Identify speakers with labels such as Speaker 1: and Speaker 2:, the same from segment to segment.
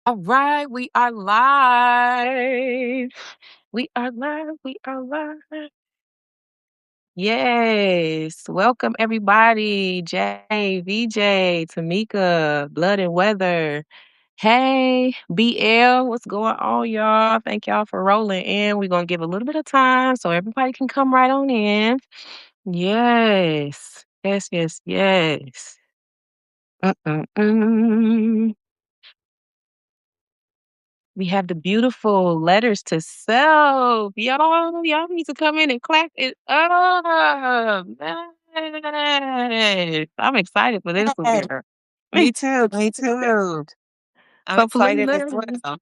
Speaker 1: All right, we are live. We are live. We are live. Yes. Welcome everybody. Jay, VJ, Tamika, Blood and Weather. Hey, BL, what's going on, y'all? Thank y'all for rolling in. We're gonna give a little bit of time so everybody can come right on in. Yes. Yes, yes, yes. Mm-mm-mm. We have the beautiful letters to self. Y'all need to come in and clap it up. Yes. I'm excited for this one
Speaker 2: Yes,
Speaker 1: here.
Speaker 2: me too. Me too. I'm
Speaker 1: So
Speaker 2: excited as
Speaker 1: please,
Speaker 2: well.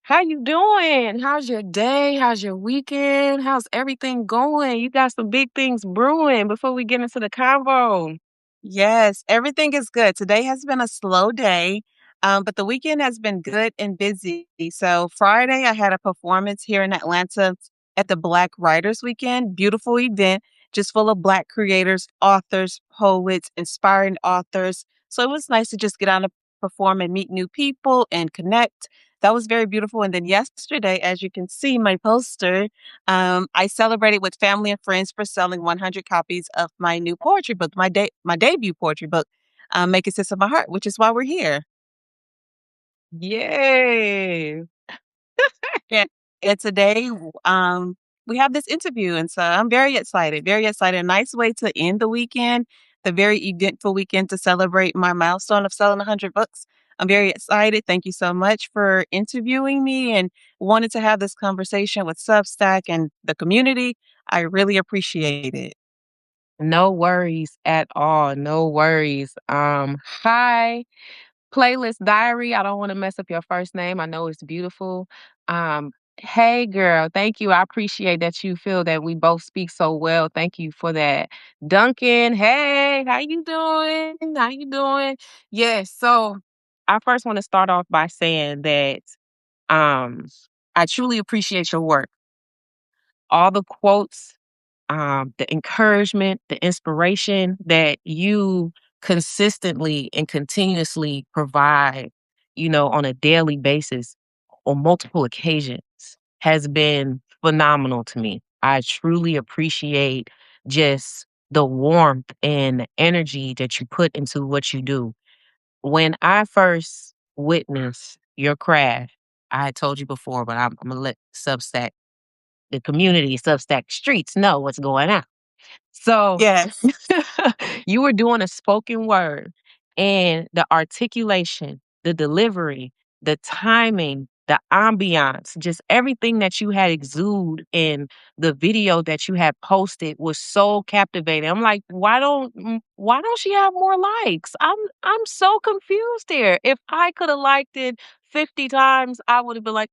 Speaker 1: how you doing? How's your day? How's your weekend? How's everything going? You got some big things brewing before we get into the convo.
Speaker 2: Yes, everything is good. Today has been a slow day, but the weekend has been good and busy. So Friday, I had a performance here in Atlanta at the Black Writers Weekend. Beautiful event, just full of Black creators, authors, poets, inspiring authors. So it was nice to just get out and perform and meet new people and connect. That was very beautiful. And then yesterday, as you can see, my poster, I celebrated with family and friends for selling 100 copies of my new poetry book, my debut poetry book, "Make It Sense of My Heart," which is why we're here.
Speaker 1: Yay.
Speaker 2: Yeah, and today, we have this interview, and so I'm very excited. Very excited. A nice way to end the weekend, the very eventful weekend to celebrate my milestone of selling 100 books. I'm very excited. Thank you so much for interviewing me and wanted to have this conversation with Substack and the community. I really appreciate it.
Speaker 1: No worries at all. No worries. Hi. Playlist Diary. I don't want to mess up your first name. I know it's beautiful. Um, hey girl, thank you. I appreciate that you feel that we both speak so well. Thank you for that. Duncan, hey, how you doing? How you doing? Yes, so I first want to start off by saying that um I truly appreciate your work. All the quotes, the encouragement, the inspiration that you consistently and continuously provide, on a daily basis on multiple occasions has been phenomenal to me. I truly appreciate just the warmth and the energy that you put into what you do. When I first witnessed your craft, I had told you before, but I'm gonna let Substack, the community, Substack streets know what's going on. So
Speaker 2: Yes.
Speaker 1: you were doing a spoken word and the articulation, the delivery, the timing, the ambiance, just everything that you had exude in the video that you had posted was so captivating. I'm like, why don't she have more likes? I'm so confused here. If I could have liked it 50 times, I would have been like,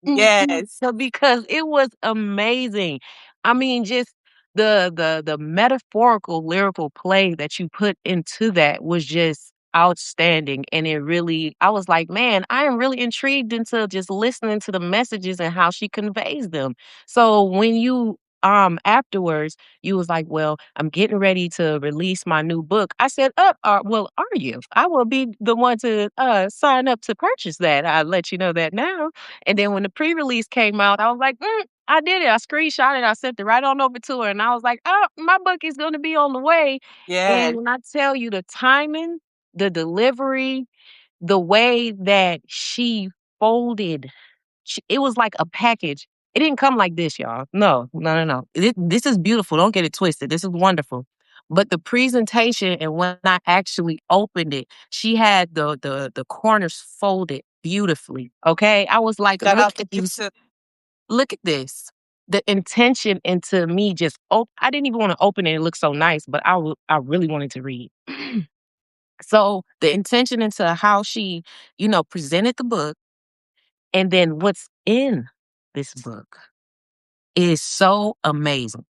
Speaker 2: Yes.
Speaker 1: So because it was amazing. I mean, just the metaphorical lyrical play that you put into that was just outstanding, and it really, I was like, man, I am really intrigued into just listening to the messages and how she conveys them. So when you afterwards you was like, well, I'm getting ready to release my new book. I said, well, are you? I will be the one to sign up to purchase that. I'll let you know that now. And then when the pre-release came out, I was like, I did it. I screenshot it. I sent it right on over to her. And I was like, oh, my book is going to be on the way. And
Speaker 2: Yes.
Speaker 1: when I tell you the timing, the delivery, the way that she folded, it was like a package. It didn't come like this, y'all. No, no, no, no. This is beautiful. Don't get it twisted. This is wonderful. But the presentation and when I actually opened it, she had the corners folded beautifully. Okay. I was like,
Speaker 2: Shout
Speaker 1: look
Speaker 2: out to
Speaker 1: at
Speaker 2: you
Speaker 1: this.
Speaker 2: too.
Speaker 1: Look at this. The intention into me just I didn't even want to open it. It looked so nice, but I really wanted to read. So the intention into how she, presented the book and then what's in this book is so amazing.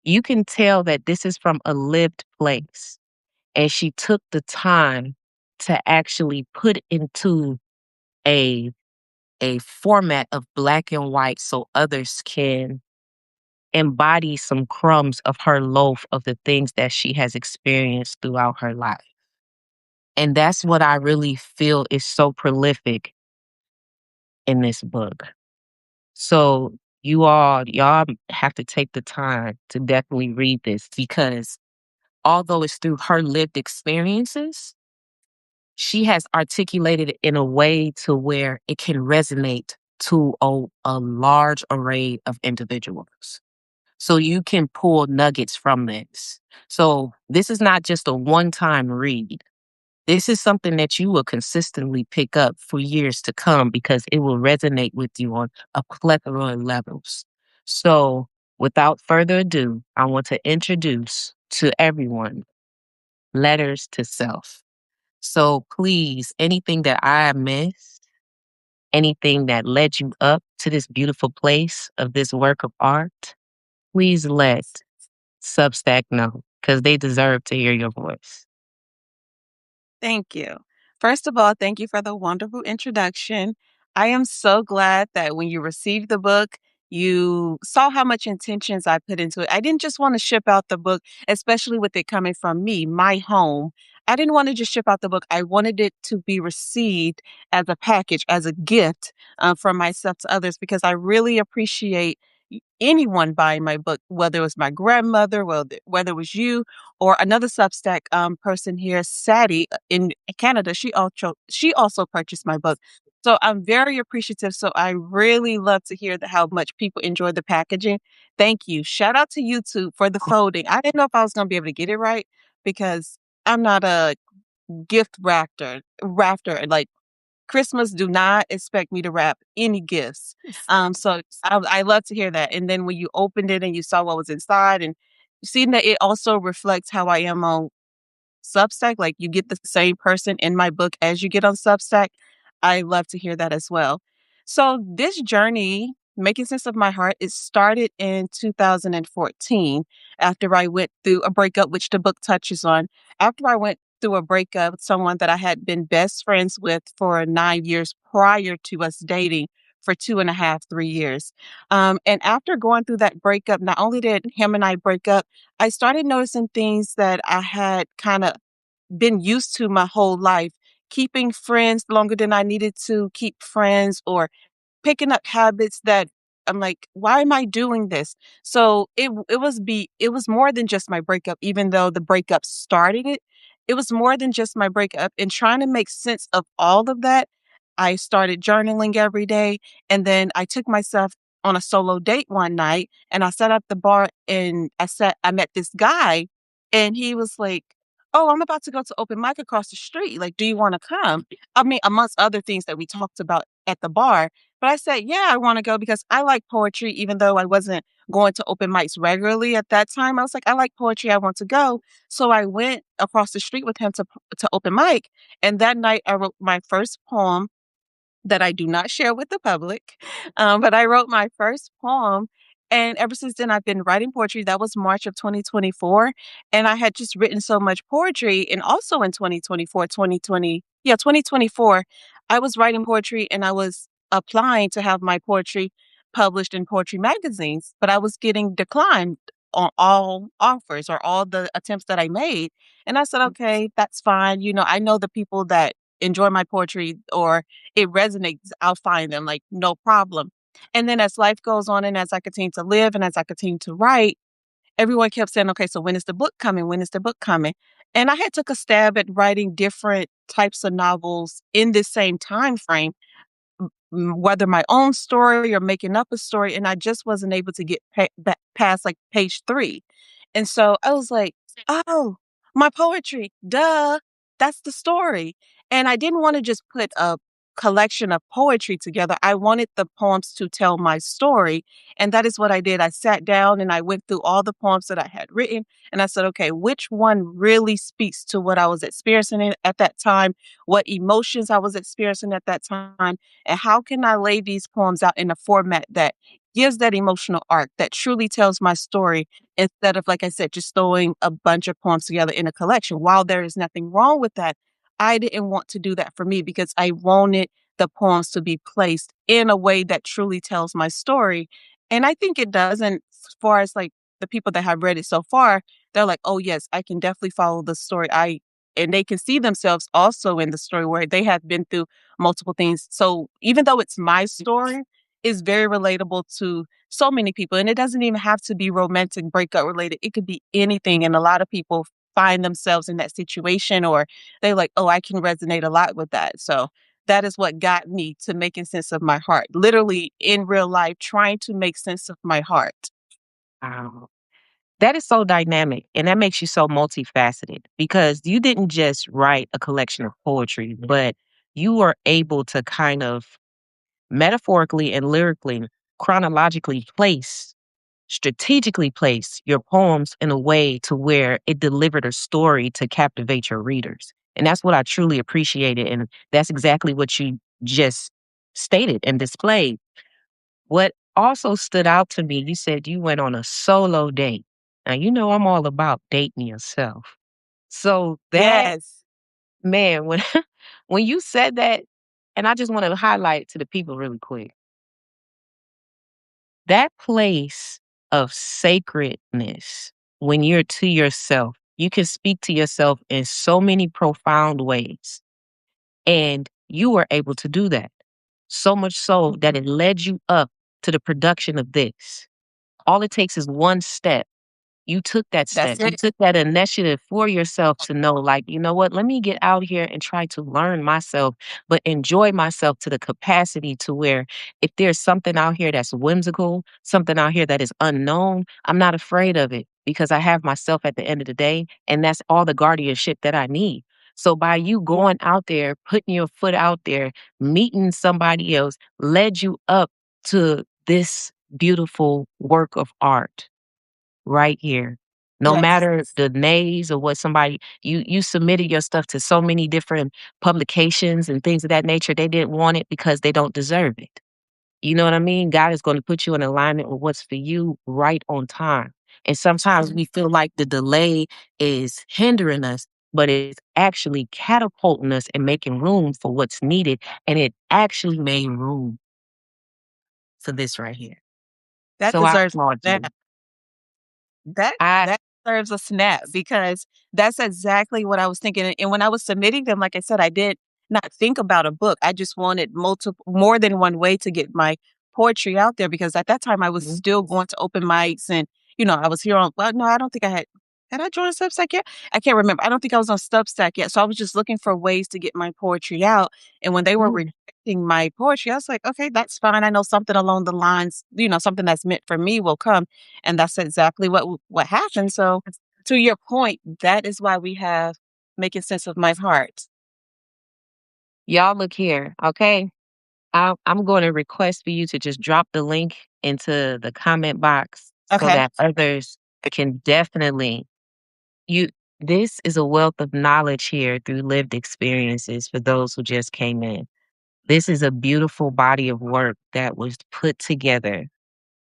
Speaker 1: You can tell that this is from a lived place. And she took the time to actually put into a a format of black and white so others can embody some crumbs of her loaf of the things that she has experienced throughout her life. And that's what I really feel is so prolific in this book. So y'all have to take the time to definitely read this because although it's through her lived experiences, she has articulated it in a way to where it can resonate to a large array of individuals. So you can pull nuggets from this. So this is not just a one-time read. This is something that you will consistently pick up for years to come because it will resonate with you on a plethora of levels. So, without further ado, I want to introduce to everyone Letters to Self. So, please, anything that I missed, anything that led you up to this beautiful place of this work of art, please let Substack know because they deserve to hear your voice.
Speaker 2: Thank you. First of all, thank you for the wonderful introduction. I am so glad that when you received the book, you saw how much intentions I put into it. I didn't just want to ship out the book, especially with it coming from me, my home. I didn't want to just ship out the book. I wanted it to be received as a package, as a gift from myself to others, because I really appreciate anyone buying my book, whether it was my grandmother, whether it was you, or another Substack person here, Sadie in Canada. She also purchased my book, so I'm very appreciative. So I really love to hear how much people enjoy the packaging. Thank you. Shout out to YouTube for the folding. I didn't know if I was going to be able to get it right because I'm not a gift rafter. Like Christmas, do not expect me to wrap any gifts. So I love to hear that. And then when you opened it and you saw what was inside and seeing that it also reflects how I am on Substack, like you get the same person in my book as you get on Substack. I love to hear that as well. So this journey, Making Sense of My Heart, it started in 2014 after I went through a breakup, which the book touches on. After I went through a breakup with someone that I had been best friends with for 9 years prior to us dating for 2.5, 3 years. And after going through that breakup, not only did him and I break up, I started noticing things that I had kind of been used to my whole life, keeping friends longer than I needed to keep friends, or picking up habits that I'm like, why am I doing this? So it was more than just my breakup, even though the breakup started it. It was more than just my breakup. And trying to make sense of all of that, I started journaling every day. And then I took myself on a solo date one night and I sat at the bar and I met this guy and he was like, oh, I'm about to go to open mic across the street. Like, do you want to come? I mean, amongst other things that we talked about at the bar. But I said, yeah, I want to go because I like poetry, even though I wasn't going to open mics regularly at that time. I was like, I like poetry. I want to go. So I went across the street with him to open mic. And that night I wrote my first poem that I do not share with the public. But I wrote my first poem. And ever since then, I've been writing poetry. That was March of 2024. And I had just written so much poetry. And also in 2024, I was writing poetry and I was applying to have my poetry published in poetry magazines, but I was getting declined on all offers or all the attempts that I made. And I said, okay, that's fine. I know the people that enjoy my poetry or it resonates, I'll find them, like, no problem. And then as life goes on and as I continue to live and as I continue to write, everyone kept saying, okay, so when is the book coming? When is the book coming? And I had took a stab at writing different types of novels in this same time frame, whether my own story or making up a story, and I just wasn't able to get past like page 3. And so I was like, "Oh, my poetry, duh, that's the story." And I didn't wanna just put a collection of poetry together. I wanted the poems to tell my story, and that is what I did. I sat down and I went through all the poems that I had written, and I said, "Okay, which one really speaks to what I was experiencing at that time, what emotions I was experiencing at that time, and how can I lay these poems out in a format that gives that emotional arc that truly tells my story instead of, like I said, just throwing a bunch of poems together in a collection. While there is nothing wrong with that, I didn't want to do that for me because I wanted the poems to be placed in a way that truly tells my story. And I think it does. And as far as like the people that have read it so far, they're like, oh, yes, I can definitely follow the story. I and they can see themselves also in the story where they have been through multiple things. So even though it's my story, it's very relatable to so many people. And it doesn't even have to be romantic breakup related. It could be anything. And a lot of people find themselves in that situation, or they're like, oh, I can resonate a lot with that. So that is what got me to making sense of my heart. Literally in real life, trying to make sense of my heart.
Speaker 1: Wow. That is so dynamic and that makes you so multifaceted because you didn't just write a collection of poetry, but you were able to kind of metaphorically and lyrically, chronologically strategically place your poems in a way to where it delivered a story to captivate your readers. And that's what I truly appreciated. And that's exactly what you just stated and displayed. What also stood out to me, you said you went on a solo date. Now, you know, I'm all about dating yourself. So that,
Speaker 2: Yes.
Speaker 1: man, when, when you said that, and I just want to highlight to the people really quick, that place of sacredness when you're to yourself, you can speak to yourself in so many profound ways. And you were able to do that. So much so that it led you up to the production of this. All it takes is one step. You took that
Speaker 2: That's
Speaker 1: step. You
Speaker 2: it.
Speaker 1: took that initiative for yourself to know, like, you know what? Let me get out here and try to learn myself, but enjoy myself to the capacity to where if there's something out here that's whimsical, something out here that is unknown, I'm not afraid of it because I have myself at the end of the day. And that's all the guardianship that I need. So by you going out there, putting your foot out there, meeting somebody else, led you up to this beautiful work of art right here. No
Speaker 2: Yes.
Speaker 1: matter the nays or what somebody you submitted your stuff to so many different publications and things of that nature. They didn't want it because they don't deserve it. You know what I mean? God is going to put you in alignment with what's for you right on time. And sometimes we feel like the delay is hindering us, but it's actually catapulting us and making room for what's needed. And it actually made room for this right here.
Speaker 2: That
Speaker 1: So I
Speaker 2: deserves
Speaker 1: applaud
Speaker 2: that.
Speaker 1: you.
Speaker 2: That
Speaker 1: I
Speaker 2: that deserves a snap because that's exactly what I was thinking, and when I was submitting them, like I said, I did not think about a book. I just wanted multiple more than one way to get my poetry out there because at that time I was
Speaker 1: Mhm.
Speaker 2: still going to open mics and, I was here on well, no, I don't think I had I joined Substack yet? I can't remember. I don't think I was on Substack yet. So I was just looking for ways to get my poetry out. And when they were
Speaker 1: Mhm.
Speaker 2: rejecting my poetry, I was like, okay, that's fine. I know something along the lines, something that's meant for me will come. And that's exactly what happened. So to your point, that is why we have making sense of my heart.
Speaker 1: Y'all look here, okay? I'm going to request for you to just drop the link into the comment box so
Speaker 2: Okay.
Speaker 1: that others can definitely you this is a wealth of knowledge here through lived experiences for those who just came in. This is a beautiful body of work that was put together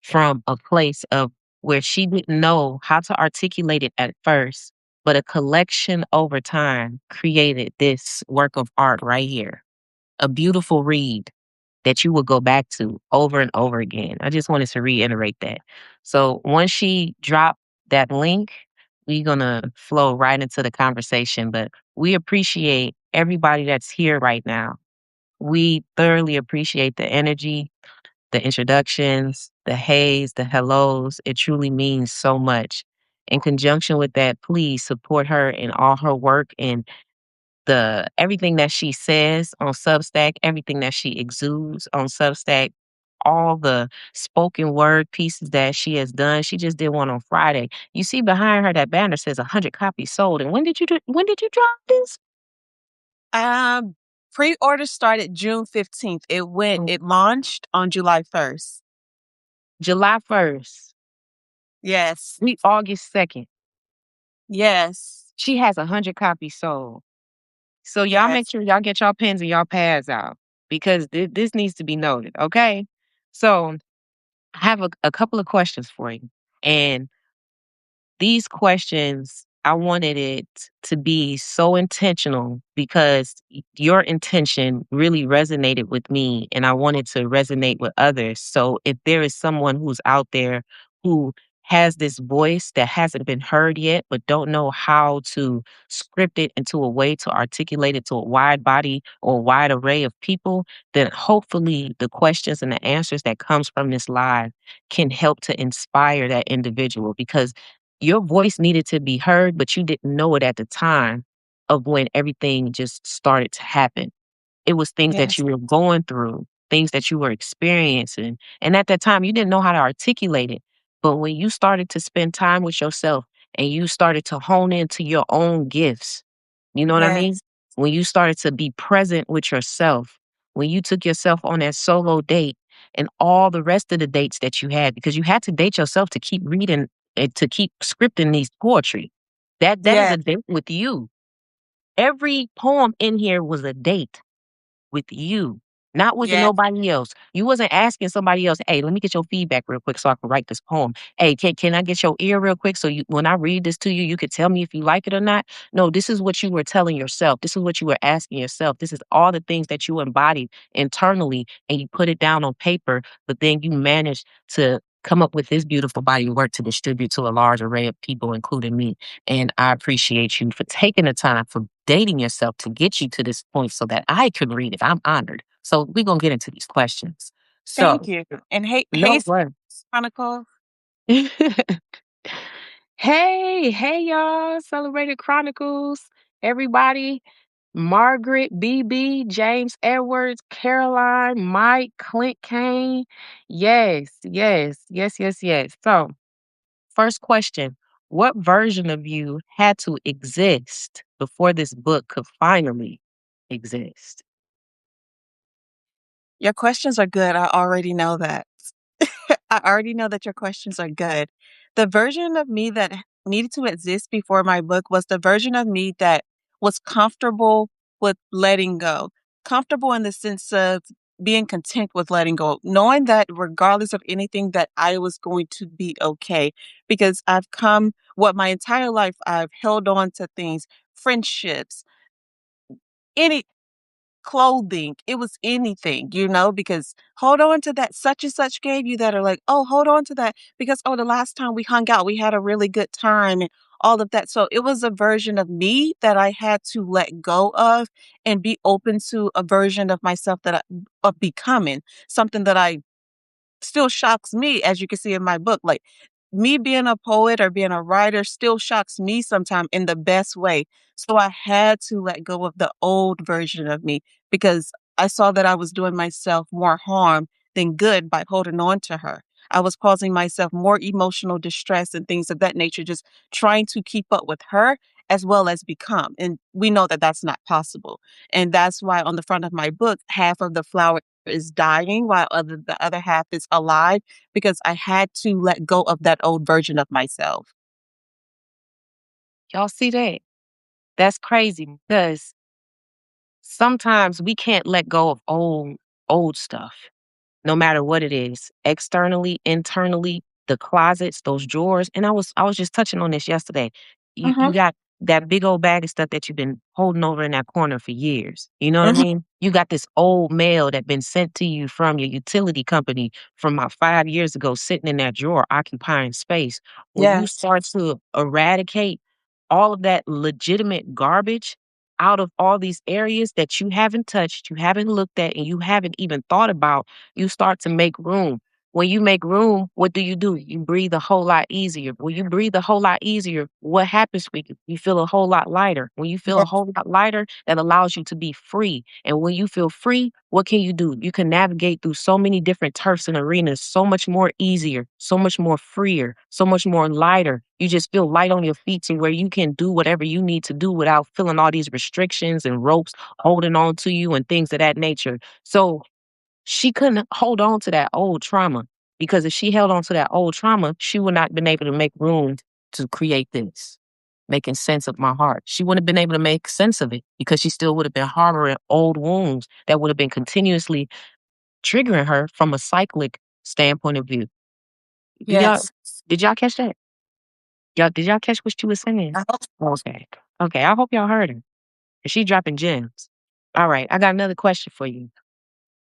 Speaker 1: from a place of where she didn't know how to articulate it at first, but a collection over time created this work of art right here. A beautiful read that you will go back to over and over again. I just wanted to reiterate that. So once she dropped that link, we're gonna flow right into the conversation. But we appreciate everybody that's here right now. We thoroughly appreciate the energy, the introductions, the heys, the hellos. It truly means so much. In conjunction with that, please support her in all her work and the everything that she says on Substack, everything that she exudes on Substack, all the spoken word pieces that she has done. She just did one on Friday. You see behind her that banner says 100 copies sold. And when did you drop this?
Speaker 2: Um, Pre-order started June 15th.
Speaker 1: Mm,
Speaker 2: It launched on July 1st.
Speaker 1: July 1st.
Speaker 2: Yes.
Speaker 1: We August 2nd.
Speaker 2: Yes.
Speaker 1: She has 100 copies sold. So y'all make
Speaker 2: Yes.
Speaker 1: sure y'all get y'all pens and y'all pads out because this needs to be noted. Okay. So I have a couple of questions for you. And these questions, I wanted it to be so intentional because your intention really resonated with me and I wanted to resonate with others. So if there is someone who's out there who has this voice that hasn't been heard yet, but don't know how to script it into a way to articulate it to a wide body or a wide array of people, then hopefully the questions and the answers that comes from this live can help to inspire that individual because your voice needed to be heard, but you didn't know it at the time of when everything just started to happen. It was things that
Speaker 2: Yes.
Speaker 1: you were going through, things that you were experiencing. And at that time, you didn't know how to articulate it. But when you started to spend time with yourself and you started to hone into your own gifts, you know what I mean?
Speaker 2: Yes.
Speaker 1: When you started to be present with yourself, when you took yourself on that solo date and all the rest of the dates that you had, because you had to date yourself to keep reading and to keep scripting these poetry. That is
Speaker 2: Yes.
Speaker 1: a date with you. Every poem in here was a date with you, not with
Speaker 2: Yes.
Speaker 1: nobody else. You wasn't asking somebody else, "Hey, let me get your feedback real quick so I can write this poem. Hey, can I get your ear real quick so you when I read this to you, you could tell me if you like it or not?" No, this is what you were telling yourself. This is what you were asking yourself. This is all the things that you embodied internally and you put it down on paper, but then you managed to come up with this beautiful body of work to distribute to a large array of people, including me. And I appreciate you for taking the time for dating yourself to get you to this point so that I could read it. I'm honored. So we're gonna get into these questions.
Speaker 2: Thank
Speaker 1: So
Speaker 2: you. And hey,
Speaker 1: no worries.
Speaker 2: Chronicle.
Speaker 1: Hey, y'all. Celebrated Chronicles. Everybody. Margaret, BB, James Edwards, Caroline, Mike, Clint Kane. Yes. So first question. What version of you had to exist before this book could finally exist?
Speaker 2: Your questions are good. I already know that. I already know that your questions are good. The version of me that needed to exist before my book was the version of me that was comfortable with letting go. Comfortable in the sense of being content with letting go, knowing that regardless of anything that I was going to be okay because I've come what my entire life I've held on to things, friendships, any clothing, it was anything, because hold on to that such and such gave you that are like, "Oh, hold on to that because, oh, the last time we hung out, we had a really good time," and all of that. So it was a version of me that I had to let go of and be open to a version of myself that of becoming something that I still shocks me, as you can see in my book. Like me being a poet or being a writer still shocks me sometimes in the best way. So I had to let go of the old version of me because I saw that I was doing myself more harm than good by holding on to her. I was causing myself more emotional distress and things of that nature, just trying to keep up with her as well as become. And we know that that's not possible. And that's why on the front of my book, half of the flower is dying while the other half is alive because I had to let go of that old version of myself.
Speaker 1: Y'all see that? That's crazy because sometimes we can't let go of old stuff. No matter what it is, externally, internally, the closets, those drawers. And I was just touching on this yesterday. You
Speaker 2: Mhm,
Speaker 1: got that big old bag of stuff that you've been holding over in that corner for years. You know what I
Speaker 2: mhm.
Speaker 1: mean? You got this old mail that been sent to you from your utility company from about 5 years ago, sitting in that drawer, occupying space. When you
Speaker 2: Yes,
Speaker 1: start to eradicate all of that legitimate garbage out of all these areas that you haven't touched, you haven't looked at, and you haven't even thought about, you start to make room. When you make room, what do? You breathe a whole lot easier. When you breathe a whole lot easier, what happens with you? You feel a whole lot lighter. When you feel a
Speaker 2: yes,
Speaker 1: whole lot lighter, that allows you to be free. And when you feel free, what can you do? You can navigate through so many different turfs and arenas so much more easier, so much more freer, so much more lighter. You just feel light on your feet to where you can do whatever you need to do without feeling all these restrictions and ropes holding on to you and things of that nature. So she couldn't hold on to that old trauma because if she held on to that old trauma, she would not have been able to make room to create this, making sense of my heart. She wouldn't have been able to make sense of it because she still would have been harboring old wounds that would have been continuously triggering her from a cyclic standpoint of view. Do y'all
Speaker 2: yes.
Speaker 1: did y'all catch that? Did y'all catch what she was saying?
Speaker 2: I hope
Speaker 1: Okay. Okay, I hope y'all heard her. She dropping gems. All right, I got another question for you.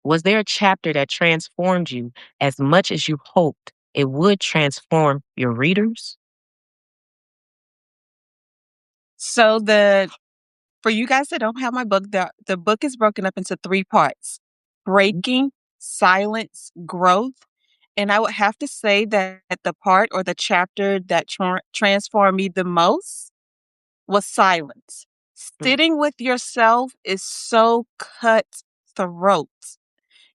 Speaker 1: Was there a chapter that transformed you as much as you hoped it would transform your readers?
Speaker 2: So for you guys that don't have my book, the book is broken up into 3 parts: breaking, silence, growth. And I would have to say that the part or the chapter that transformed me the most was silence.
Speaker 1: Mm,
Speaker 2: Sitting with yourself is so cutthroat.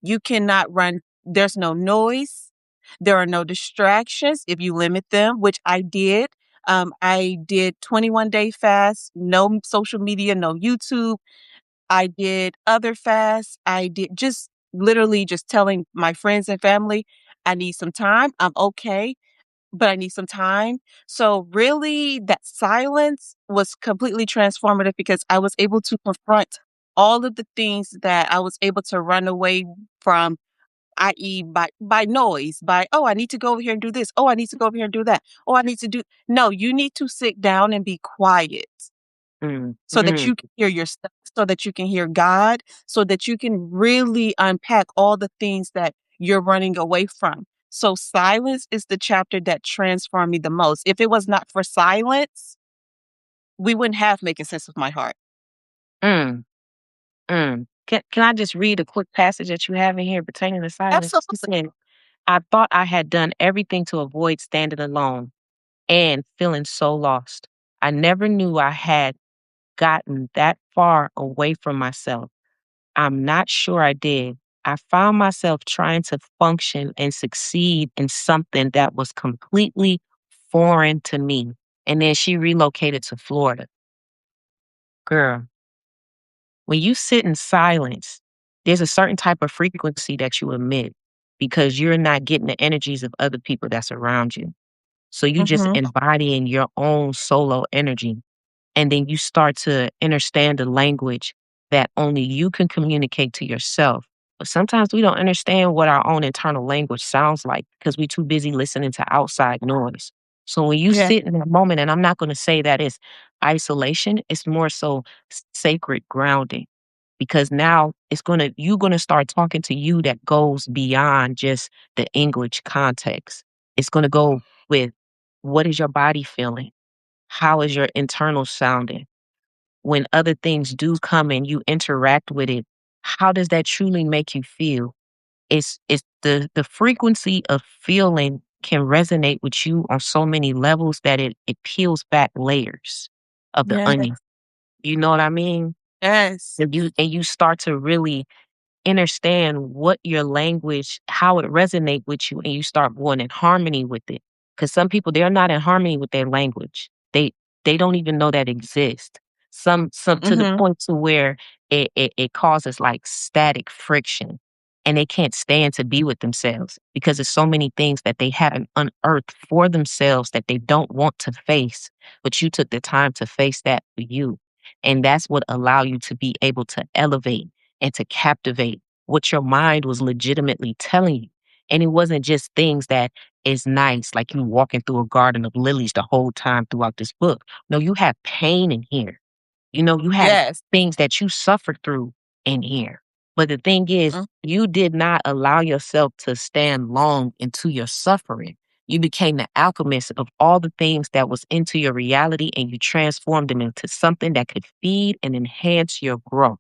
Speaker 2: You cannot run, there's no noise, there are no distractions if you limit them, which I did. I did 21-day fast, no social media, no YouTube. I did other fasts. I did just literally just telling my friends and family, I need some time. I'm okay, but I need some time. So really that silence was completely transformative because I was able to confront all of the things that I was able to run away from, i.e., by noise, by, oh, I need to go over here and do this. Oh, I need to go over here and do that. Oh, I need to do. No, you need to sit down and be quiet
Speaker 1: mm,
Speaker 2: so that
Speaker 1: mm,
Speaker 2: you can hear yourself, so that you can hear God, so that you can really unpack all the things that you're running away from. So silence is the chapter that transformed me the most. If it was not for silence, we wouldn't have Making Sense of My Heart.
Speaker 1: mm, mm. Can I just read a quick passage that you have in here pertaining to silence? You
Speaker 2: Absolutely.
Speaker 1: said, I thought I had done everything to avoid standing alone and feeling so lost. I never knew I had gotten that far away from myself. I'm not sure I did. I found myself trying to function and succeed in something that was completely foreign to me. And then she relocated to Florida. Girl, when you sit in silence, there's a certain type of frequency that you emit because you're not getting the energies of other people that's around you. So you just
Speaker 2: Mhm.
Speaker 1: embodying your own solo energy. And then you start to understand the language that only you can communicate to yourself. But sometimes we don't understand what our own internal language sounds like because we're too busy listening to outside noise. So when you
Speaker 2: Yeah.
Speaker 1: sit in that moment, and I'm not going to say that it's isolation, it's more so sacred grounding because now you're going to start talking to you that goes beyond just the English context. It's going to go with, what is your body feeling? How is your internal sounding? When other things do come and you interact with it, how does that truly make you feel? It's the frequency of feeling can resonate with you on so many levels that it peels back layers of the
Speaker 2: Yeah.
Speaker 1: onion. You know what I mean?
Speaker 2: Yes.
Speaker 1: And you start to really understand what your language, how it resonate with you, and you start going in harmony with it. Because some people, they're not in harmony with their language. They don't even know that exists. Some to the
Speaker 2: Mhm.
Speaker 1: point to where it causes like static friction, and they can't stand to be with themselves because there's so many things that they haven't unearthed for themselves that they don't want to face. But you took the time to face that for you, and that's what allow you to be able to elevate and to captivate what your mind was legitimately telling you. And it wasn't just things that is nice, like you walking through a garden of lilies the whole time throughout this book. No, you have pain in here. You have
Speaker 2: Yes.
Speaker 1: things that you suffered through in here. But the thing is,
Speaker 2: Mm.
Speaker 1: you did not allow yourself to stand long into your suffering. You became the alchemist of all the things that was into your reality and you transformed them into something that could feed and enhance your growth.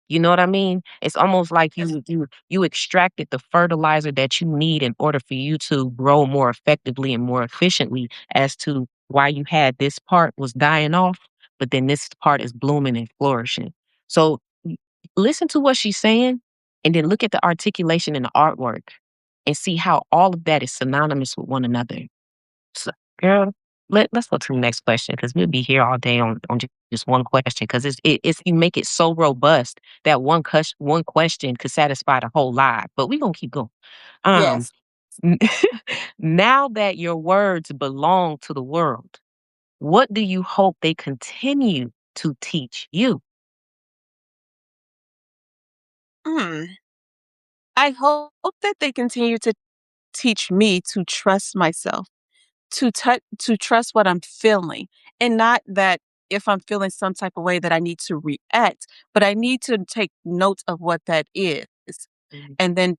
Speaker 1: You know what I mean? It's almost like you extracted the fertilizer that you need in order for you to grow more effectively and more efficiently as to why you had this part was dying off, but then this part is blooming and flourishing. So listen to what she's saying and then look at the articulation in the artwork and see how all of that is synonymous with one another. So, girl, let's go to the next question because we'll be here all day on just one question because it's you make it so robust that one question could satisfy the whole live. But we're gonna keep going. Um,
Speaker 2: Yes.
Speaker 1: now that your words belong to the world, what do you hope they continue to teach you?
Speaker 2: Mm. I hope that they continue to teach me to trust myself, to trust what I'm feeling, and not that if I'm feeling some type of way that I need to react, but I need to take note of what that is
Speaker 1: Mhm.
Speaker 2: and then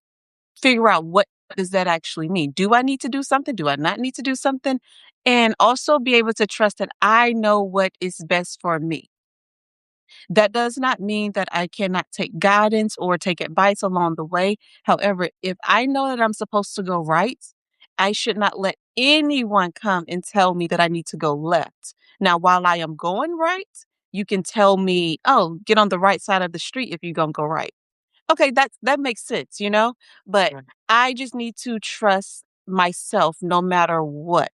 Speaker 2: figure out what does that actually mean? Do I need to do something? Do I not need to do something? And also be able to trust that I know what is best for me. That does not mean that I cannot take guidance or take advice along the way. However, if I know that I'm supposed to go right, I should not let anyone come and tell me that I need to go left. Now, while I am going right, you can tell me, "Oh, get on the right side of the street if you're gonna go right." Okay, that makes sense, you know? But
Speaker 1: Right.
Speaker 2: I just need to trust myself no matter what.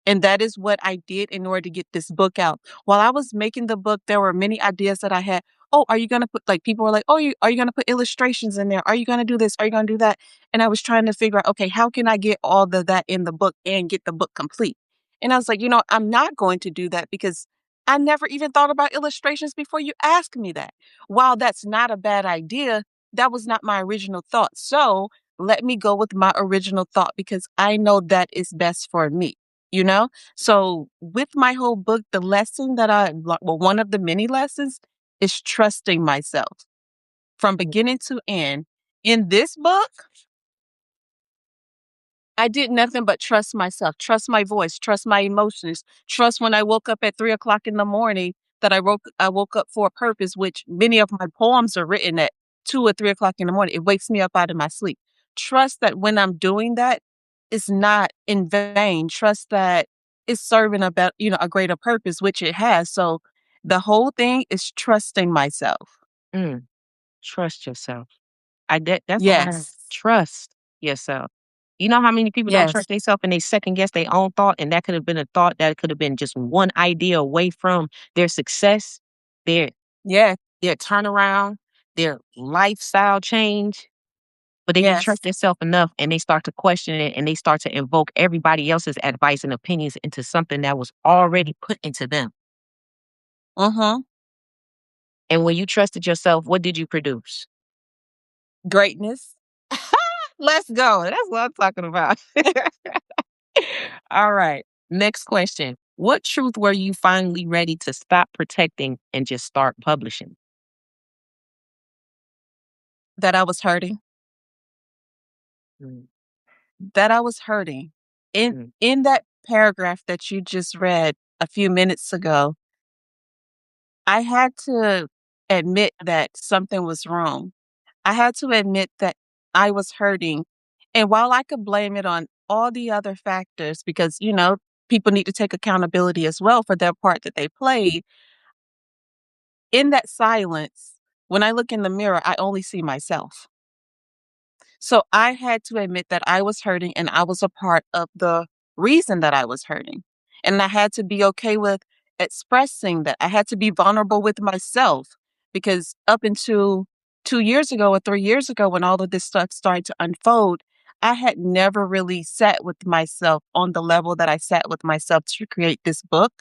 Speaker 2: And that is what I did in order to get this book out. While I was making the book, there were many ideas that I had. Oh, are you gonna put like people were like, oh, are you gonna put illustrations in there? Are you gonna do this? Are you gonna do that? And I was trying to figure out, okay, how can I get all of that in the book and get the book complete? And I was like, I'm not going to do that because I never even thought about illustrations before you asked me that. While that's not a bad idea, that was not my original thought. So let me go with my original thought because I know that is best for me you know? So with my whole book, the lesson that well, one of the many lessons is trusting myself from beginning to end. In this book, I did nothing but trust myself, trust my voice, trust my emotions, trust when I woke up at 3 o'clock in the morning that I woke up for a purpose, which many of my poems are written at 2 or 3 o'clock in the morning. It wakes me up out of my sleep. Trust that when I'm doing that, it's not in vain. Trust that it's serving a greater purpose, which it has. So the whole thing is trusting myself.
Speaker 1: Mm, trust yourself. That's a hard
Speaker 2: Yes.
Speaker 1: trust yourself. You know how many people don't
Speaker 2: Yes.
Speaker 1: trust themselves and they second guess their own thought, and that could have been a thought that could have been just one idea away from their success, their
Speaker 2: Yes.
Speaker 1: their turnaround, their lifestyle change. But they didn't
Speaker 2: Yes.
Speaker 1: trust themselves enough and they start to question it and they start to invoke everybody else's advice and opinions into something that was already put into them.
Speaker 2: Mm-hmm.
Speaker 1: And when you trusted yourself, what did you produce?
Speaker 2: Greatness.
Speaker 1: Let's go. That's what I'm talking about. All right. Next question. What truth were you finally ready to stop protecting and just start publishing?
Speaker 2: That I was hurting.
Speaker 1: Mm,
Speaker 2: That I was hurting. In
Speaker 1: mm,
Speaker 2: in that paragraph that you just read a few minutes ago, I had to admit that something was wrong. I had to admit that I was hurting. And while I could blame it on all the other factors, because, people need to take accountability as well for their part that they played, in that silence, when I look in the mirror, I only see myself. So I had to admit that I was hurting and I was a part of the reason that I was hurting. And I had to be okay with expressing that. I had to be vulnerable with myself because up until 2 years ago or 3 years ago, when all of this stuff started to unfold, I had never really sat with myself on the level that I sat with myself to create this book.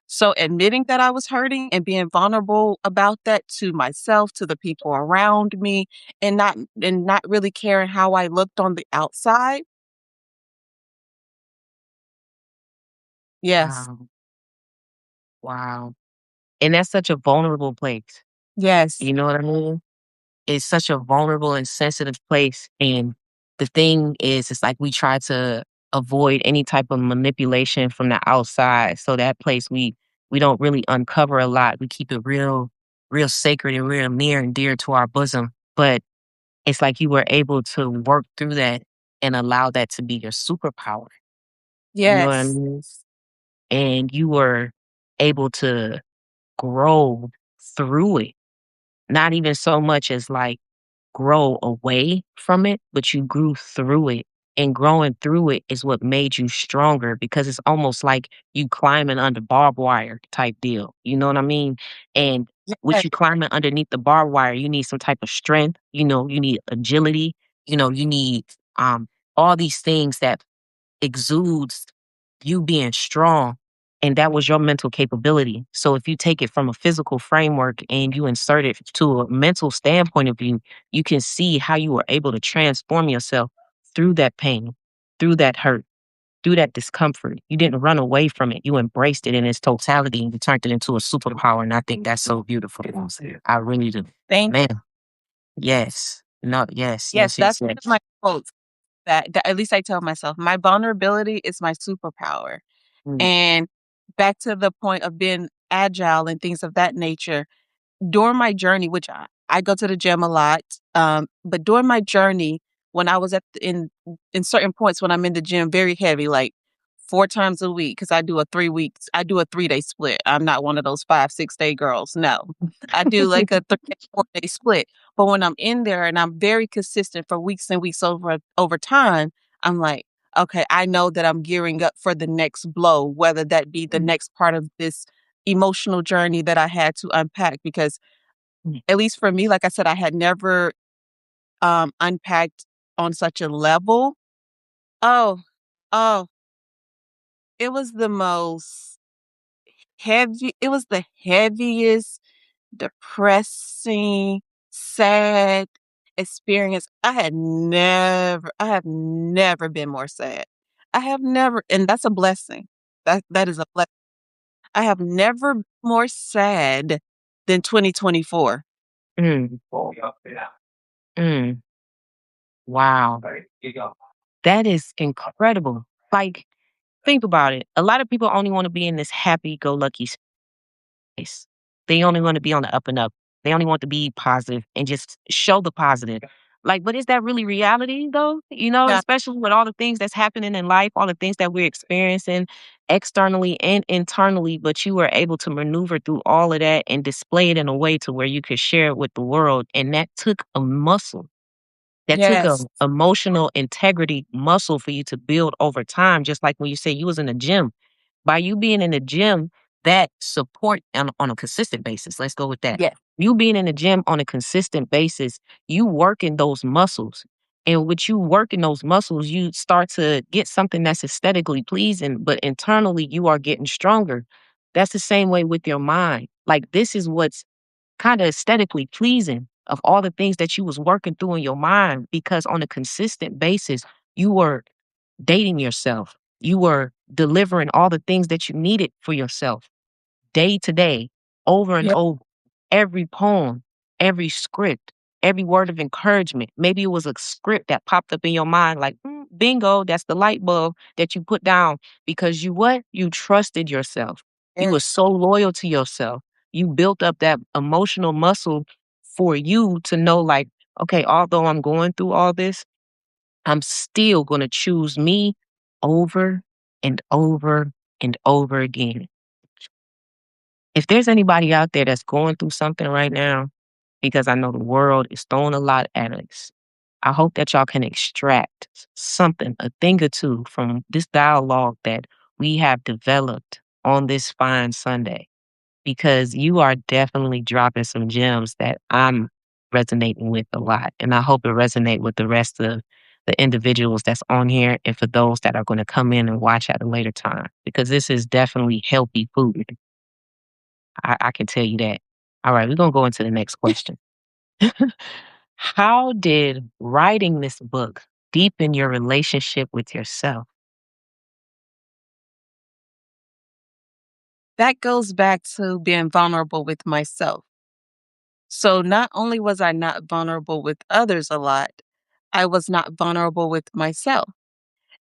Speaker 2: So admitting that I was hurting and being vulnerable about that to myself, to the people around me, and not really caring how I looked on the outside. Yes.
Speaker 1: wow. Wow. And that's such a vulnerable place.
Speaker 2: Yes.
Speaker 1: You know what I mean? It's such a vulnerable and sensitive place. And the thing is, it's like we try to avoid any type of manipulation from the outside. So that place we don't really uncover a lot. We keep it real sacred and real near and dear to our bosom. But it's like you were able to work through that and allow that to be your superpower. You know what I
Speaker 2: Yes.
Speaker 1: mean? And you were able to grow through it. Not even so much as like grow away from it, but you grew through it. And growing through it is what made you stronger because it's almost like you climbing under barbed wire type deal. You know what I mean? And with
Speaker 2: Yes.
Speaker 1: you climbing underneath the barbed wire, you need some type of strength. You need agility. You need um all these things that exudes you being strong. And that was your mental capability. So if you take it from a physical framework and you insert it to a mental standpoint of view, you can see how you were able to transform yourself through that pain, through that hurt, through that discomfort. You didn't run away from it. You embraced it in its totality and you turned it into a superpower. And I think that's so beautiful. I really do.
Speaker 2: Thank
Speaker 1: Man, yes. No, yes,
Speaker 2: Yes,
Speaker 1: yes, yes,
Speaker 2: that's
Speaker 1: yes.
Speaker 2: quote that at least I tell myself, my vulnerability is my superpower.
Speaker 1: Mm,
Speaker 2: And back to the point of being agile and things of that nature, during my journey, which I go to the gym a lot, but during my journey, when I was in certain points when I'm in the gym very heavy, like 4 times a week, because I do a 3 day split. I'm not one of those 5, 6 day girls. No, I do like a 3 day, 4 day split. But when I'm in there and I'm very consistent for weeks and weeks over time, I'm like, okay, I know that I'm gearing up for the next blow, whether that be the
Speaker 1: mm,
Speaker 2: next part of this emotional journey that I had to unpack because
Speaker 1: mm,
Speaker 2: at least for me, like I said, I had never, unpacked on such a level. Oh, oh, it was the most it was the heaviest, depressing, sad experience. I have never been more sad. I have never, and that's a blessing. That is a blessing. I have never been more sad than 2024.
Speaker 1: mm, mm. Wow. That is incredible. Like, think about it. A lot of people only want to be in this happy go lucky space. They only want to be on the up and up. They only want to be positive and just show the positive. Like, but is that really reality though? You know,
Speaker 2: Yeah.
Speaker 1: especially with all the things that's happening in life, all the things that we're experiencing externally and internally, but you were able to maneuver through all of that and display it in a way to where you could share it with the world. And that took a muscle. That took a
Speaker 2: Yes.
Speaker 1: emotional integrity muscle for you to build over time, just like when you say you was in the gym. By you being in the gym, that support on a consistent basis, let's go with that.
Speaker 2: Yes.
Speaker 1: You being in the gym on a consistent basis, you working those muscles. And with you working those muscles, you start to get something that's aesthetically pleasing, but internally you are getting stronger. That's the same way with your mind. Like this is what's kind of aesthetically pleasing of all the things that you was working through in your mind because on a consistent basis you were dating yourself, you were delivering all the things that you needed for yourself day to day, over and
Speaker 2: Yep.
Speaker 1: over. Every poem, every script, every word of encouragement. Maybe it was a script that popped up in your mind, like, bingo, that's the light bulb that you put down because you what? You trusted yourself. You were
Speaker 2: Yes.
Speaker 1: so loyal to yourself. You built up that emotional muscle for you to know, like, okay, although I'm going through all this, I'm still going to choose me over and over and over again. If there's anybody out there that's going through something right now, because I know the world is throwing a lot at us, I hope that y'all can extract something, a thing or two from this dialogue that we have developed on this fine Sunday, because you are definitely dropping some gems that I'm resonating with a lot. And I hope it resonate with the rest of the individuals that's on here and for those that are going to come in and watch at a later time, because this is definitely healthy food. I can tell you that. All right, we're going to go into the next question. How did writing this book deepen your relationship with yourself?
Speaker 2: That goes back to being vulnerable with myself. So not only was I not vulnerable with others a lot, I was not vulnerable with myself.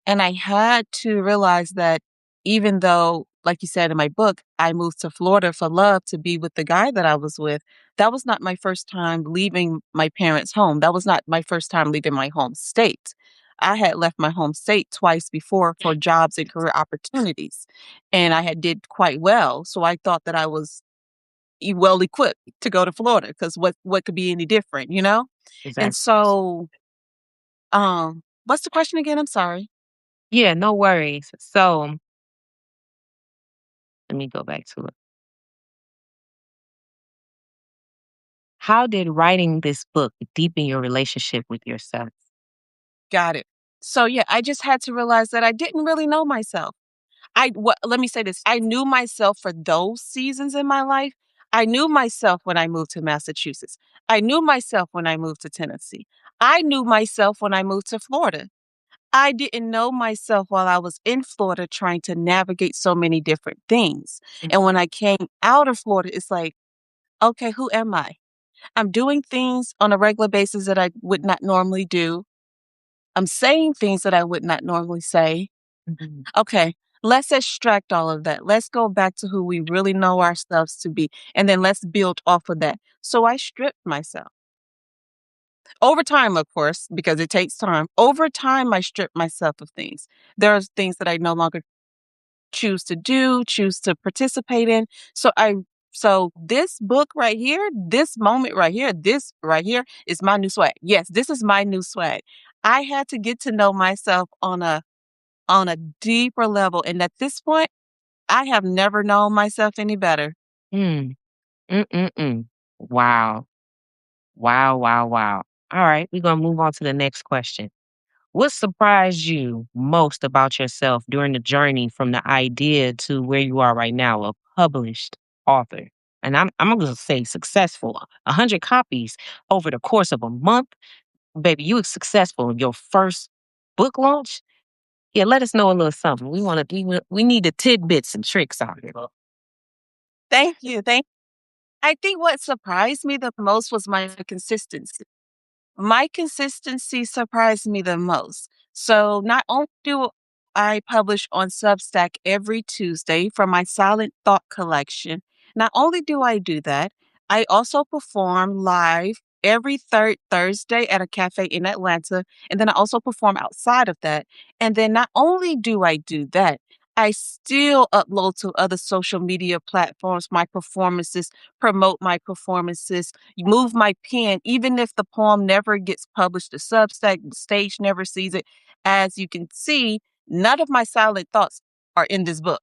Speaker 2: And I had to realize that even though, like you said in my book, I moved to Florida for love to be with the guy that I was with, that was not my first time leaving my parents' home. That was not my first time leaving my home state. I had left my home state twice before for jobs and career opportunities, and I had did quite well. So I thought that I was well equipped to go to Florida because what could be any different, you know? And
Speaker 1: Exactly.
Speaker 2: so, what's the question again? I'm sorry.
Speaker 1: Yeah, no worries. So let me go back to it. How did writing this book deepen your relationship with yourself?
Speaker 2: Got it. So yeah, I just had to realize that I didn't really know myself. Let me say this. I knew myself for those seasons in my life. I knew myself when I moved to Massachusetts. I knew myself when I moved to Tennessee. I knew myself when I moved to Florida. I didn't know myself while I was in Florida trying to navigate so many different things. And when I came out of Florida, it's like, okay, who am I? I'm doing things on a regular basis that I would not normally do. I'm saying things that I would not normally say.
Speaker 1: Mhm.
Speaker 2: Okay, let's extract all of that. Let's go back to who we really know ourselves to be, and then let's build off of that. So I stripped myself. Over time, of course, because it takes time. Over time, I stripped myself of things. There are things that I no longer choose to do, choose to participate in. So this book right here, this moment right here, this right here is my new swag. Yes, this is my new swag. I had to get to know myself on a deeper level, and at this point, I have never known myself any better.
Speaker 1: Mm. Mm-mm-mm. Wow. Wow, wow, wow. All right, we're gonna move on to the next question. What surprised you most about yourself during the journey from the idea to where you are right now, a published author? And I'm gonna say successful. 100 copies over the course of a month. Baby, you were successful in your first book launch. Yeah, let us know a little something. We need the tidbits and tricks out here.
Speaker 2: Thank you. I think what surprised me the most was my consistency. My consistency surprised me the most. So not only do I publish on Substack every Tuesday for my Silent Thought collection, not only do I do that, I also perform live every third Thursday at a cafe in Atlanta. And then I also perform outside of that. And then not only do I do that, I still upload to other social media platforms my performances, promote my performances, move my pen, even if the poem never gets published to Substack, the stage never sees it. As you can see, none of my silent thoughts are in this book.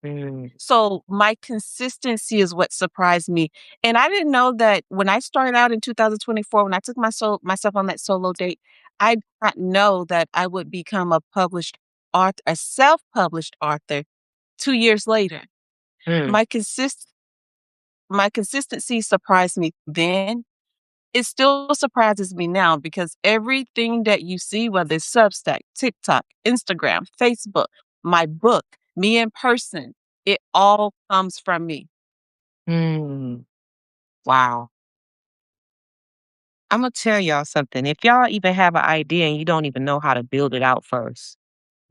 Speaker 1: Mm,
Speaker 2: So my consistency is what surprised me. And I didn't know that when I started out in 2024, when I took myself on that solo date, I did not know that I would become a published author, a self-published author 2 years later.
Speaker 1: mm,
Speaker 2: My consist my consistency surprised me then. It still surprises me now because everything that you see, whether it's Substack, TikTok, Instagram, Facebook, my book, me in person, it all comes from me.
Speaker 1: mm. Wow. Imma tell y'all something. If y'all even have an idea and you don't even know how to build it out first,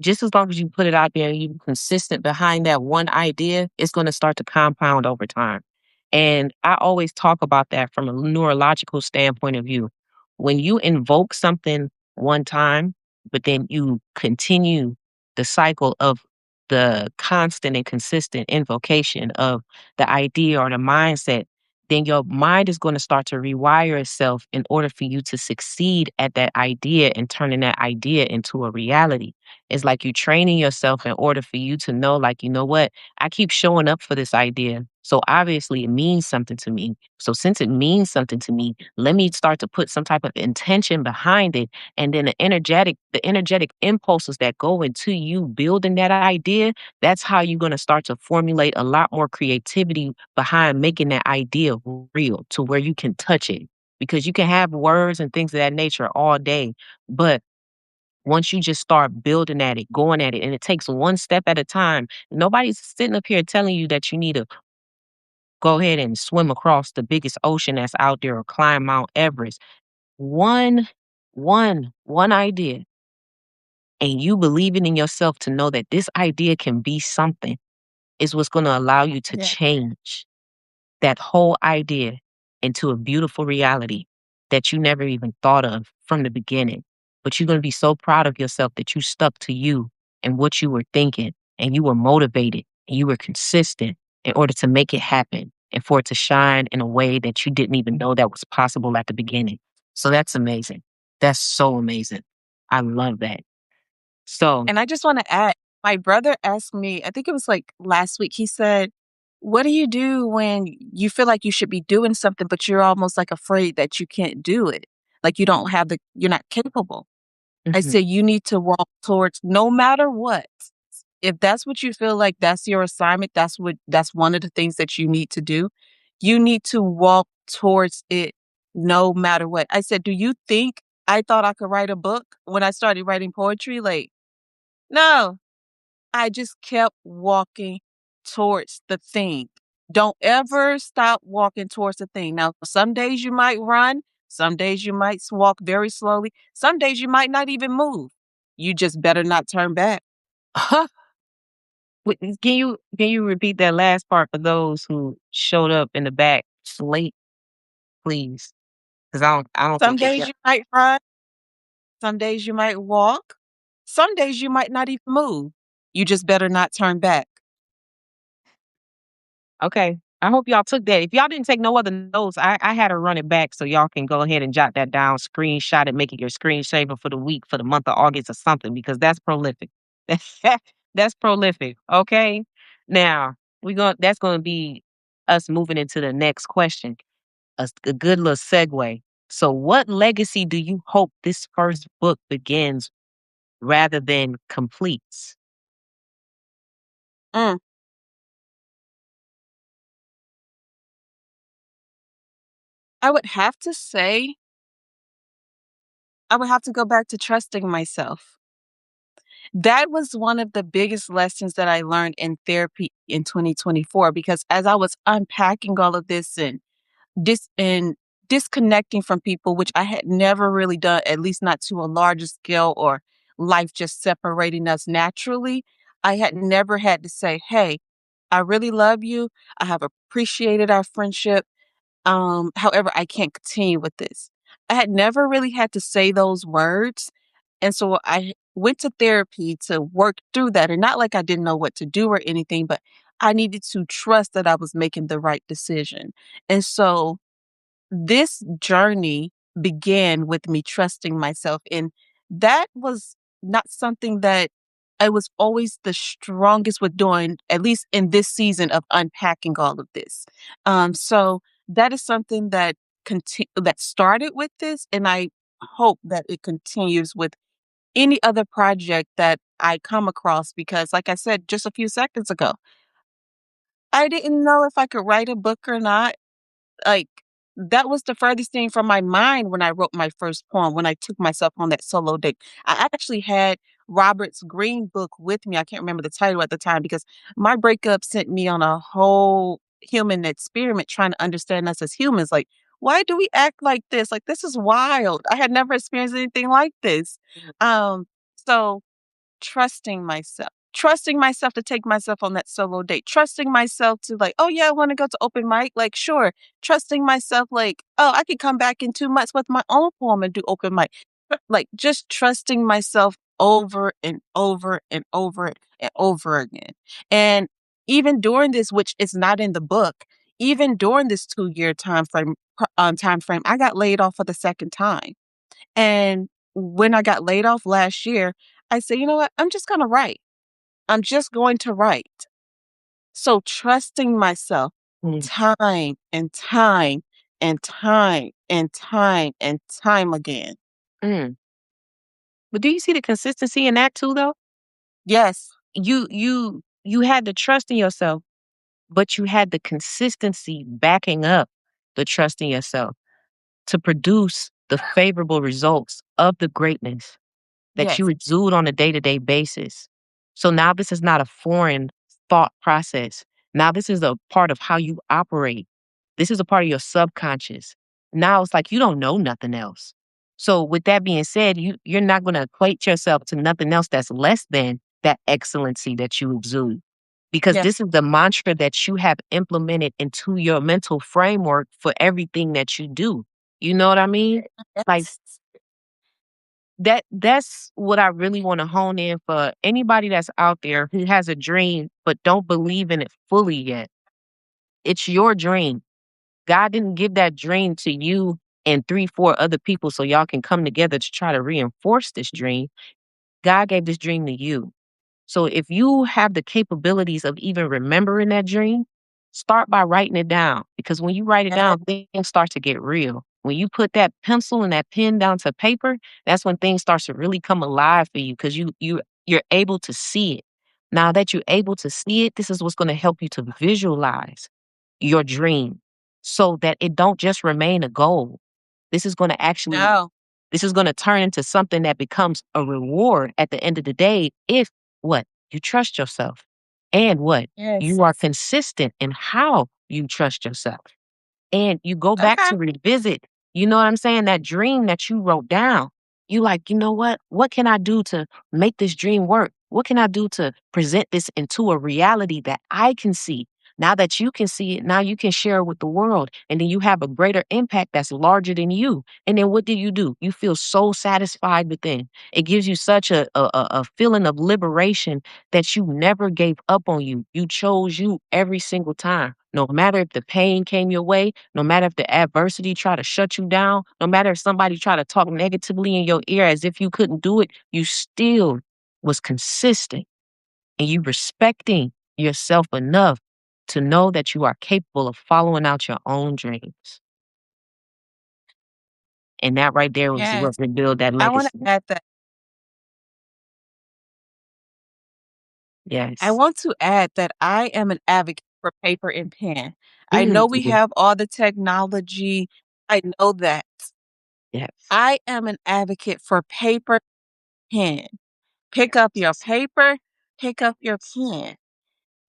Speaker 1: just as long as you put it out there and you're consistent behind that one idea, it's gonna start to compound over time. And I always talk about that from a neurological standpoint of view. When you invoke something one time, but then you continue the cycle of the constant and consistent invocation of the idea or the mindset, then your mind is going to start to rewire itself in order for you to succeed at that idea and turning that idea into a reality. It's like you training yourself in order for you to know, like, you know what? I keep showing up for this idea. So obviously it means something to me. So since it means something to me, let me start to put some type of intention behind it. And then the energetic impulses that go into you building that idea, that's how you're going to start to formulate a lot more creativity behind making that idea real to where you can touch it. Because you can have words and things of that nature all day, but once you just start building at it, going at it, and it takes one step at a time. Nobody's sitting up here telling you that you need to go ahead and swim across the biggest ocean that's out there or climb Mount Everest. One, one idea, and you believing in yourself to know that this idea can be something is what's going to allow you to
Speaker 2: Yeah.
Speaker 1: change that whole idea into a beautiful reality that you never even thought of from the beginning. But you're going to be so proud of yourself that you stuck to you and what you were thinking, and you were motivated and you were consistent in order to make it happen and for it to shine in a way that you didn't even know that was possible at the beginning. So that's amazing. That's so amazing. I love that. So,
Speaker 2: And I just want to add, my brother asked me, I think it was like last week, he said, what do you do when you feel like you should be doing something, but you're almost like afraid that you can't do it? Like you're not capable. I
Speaker 1: mhm,
Speaker 2: said, you need to walk towards no matter what. If that's what you feel like that's your assignment, that's one of the things that you need to do. You need to walk towards it no matter what. I said, do you think I thought I could write a book when I started writing poetry? Like, no, I just kept walking towards the thing. Don't ever stop walking towards the thing. Now, some days you might run, Some days you might walk very slowly. Some days you might not even move. You just better not turn back.
Speaker 1: Wait, can you repeat that last part for those who showed up in the back late, please? Because I don't
Speaker 2: Some
Speaker 1: think they
Speaker 2: days
Speaker 1: get.
Speaker 2: you might run. Some days you might walk. Some days you might not even move. You just better not turn back.
Speaker 1: Okay. I hope y'all took that. If y'all didn't take no other notes, I had to run it back so y'all can go ahead and jot that down, screenshot it, make it your screensaver for the week, for the month of August or something, because that's prolific. That's prolific. Okay. Now that's gonna be us moving into the next question. A good little segue. So what legacy do you hope this first book begins rather than completes?
Speaker 2: Mm. I would have to say, I would have to go back to trusting myself. That was one of the biggest lessons that I learned in therapy in 2024 because as I was unpacking all of this and disconnecting from people, which I had never really done, at least not to a larger scale or life just separating us naturally. I had never had to say, "Hey, I really love you. I have appreciated our friendship. However, I can't continue with this." I had never really had to say those words. And so I went to therapy to work through that. And not like I didn't know what to do or anything, but I needed to trust that I was making the right decision. And so this journey began with me trusting myself. And that was not something that I was always the strongest with doing, at least in this season of unpacking all of this. So that is something that that started with this, and I hope that it continues with any other project that I come across because, like I said just a few seconds ago, I didn't know if I could write a book or not. Like, that was the furthest thing from my mind when I wrote my first poem, when I took myself on that solo date. I actually had Robert's Green book with me. I can't remember the title at the time because my breakup sent me on a whole human experiment trying to understand us as humans. Like, why do we act like this? Like, this is wild. I had never experienced anything like this. So trusting myself to take myself on that solo date, trusting myself to like, oh yeah, I want to go to open mic, like sure, trusting myself like, oh, I could come back in 2 months with my own poem and do open mic, like just trusting myself over and over and over and over again. And even during this, which is not in the book, even during this 2 year time frame, I got laid off for the second time. And when I got laid off last year, I said, you know what? I'm just going to write. I'm just going to write. So trusting myself
Speaker 1: Mm,
Speaker 2: time and time and time and time and time again.
Speaker 1: mm. But do you see the consistency in that too, though?
Speaker 2: Yes.
Speaker 1: You had the trust in yourself, but you had the consistency backing up the trust in yourself to produce the favorable results of the greatness that you
Speaker 2: Yes.
Speaker 1: exude on a day-to-day basis. So now this is not a foreign thought process. Now this is a part of how you operate. This is a part of your subconscious. Now it's like you don't know nothing else. So with that being said, you're not going to equate yourself to nothing else that's less than that excellency that you exude. Because
Speaker 2: Yes.
Speaker 1: this is the mantra that you have implemented into your mental framework for everything that you do. You know what I mean? Like
Speaker 2: Yes.
Speaker 1: that's what I really want to hone in for anybody that's out there who has a dream but don't believe in it fully yet. It's your dream. God didn't give that dream to you and 3, 4 other people so y'all can come together to try to reinforce this dream. God gave this dream to you. So if you have the capabilities of even remembering that dream, start by writing it down. Because when you write it
Speaker 2: Yes.
Speaker 1: down, things start to get real. When you put that pencil and that pen down to paper, that's when things start to really come alive for you because you're able to see it. Now that you're able to see it, this is what's going to help you to visualize your dream so that it don't just remain a goal. This is going to actually
Speaker 2: No.
Speaker 1: this is going to turn into something that becomes a reward at the end of the day if what? You trust yourself. And what?
Speaker 2: Yes.
Speaker 1: You are consistent in how you trust yourself. And you go back
Speaker 2: Okay.
Speaker 1: to revisit You know what I'm saying? That dream that you wrote down, you like, you know what? What can I do to make this dream work? What can I do to present this into a reality that I can see? Now that you can see it, now you can share it with the world. And then you have a greater impact that's larger than you. And then what do? You feel so satisfied within. It gives you such a feeling of liberation that you never gave up on you. You chose you every single time. No matter if the pain came your way, no matter if the adversity tried to shut you down, no matter if somebody tried to talk negatively in your ear as if you couldn't do it, you still was consistent and you respecting yourself enough to know that you are capable of following out your own dreams. And that right there was
Speaker 2: Yes.
Speaker 1: what would build that
Speaker 2: I wanna
Speaker 1: legacy.
Speaker 2: add that I
Speaker 1: Yes.
Speaker 2: want to add that I am an advocate for paper and pen. I know we
Speaker 1: Mhm.
Speaker 2: have all the technology. I know that.
Speaker 1: Yes.
Speaker 2: I am an advocate for paper, pen. Pick up your
Speaker 1: Yes.
Speaker 2: paper, pick up your pen.